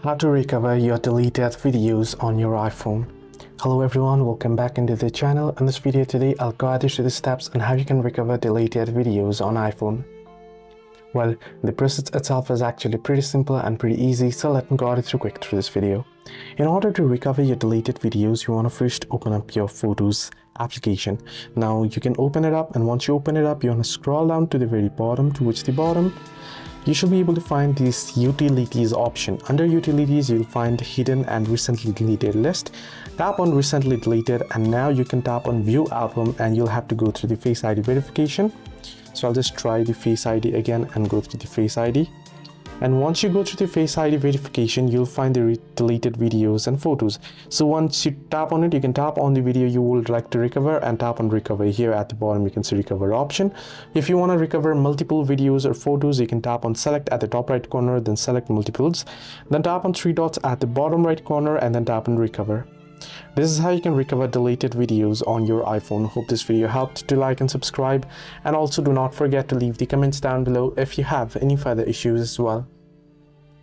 How to recover your deleted videos on your iPhone. Hello everyone, welcome back into the channel. In this video today, I'll guide you through the steps on how you can recover deleted videos on iPhone. Well, the process itself is actually pretty simple and pretty easy, so let me guide you through this video. In order to recover your deleted videos, you want to first open up your Photos application. Now you can open it up, and once you open it up, you want to scroll down to the very bottom, towards the bottom. You should be able to find this utilities option. Under utilities, you'll find hidden and recently deleted list. Tap on recently deleted, and now you can tap on view album, and you'll have to go through the Face ID verification. So I'll just try the Face ID again and go through the Face ID. And once you go through the Face ID verification, you'll find the deleted videos and photos. So once you tap on it, you can tap on the video you would like to recover and tap on recover. Here at the bottom, you can see recover option. If you want to recover multiple videos or photos, you can tap on select at the top right corner, then select multiples. Then tap on three dots at the bottom right corner and then tap on recover. This is how you can recover deleted videos on your iPhone. Hope this video helped. Do like and subscribe, and also do not forget to leave the comments down below if you have any further issues as well.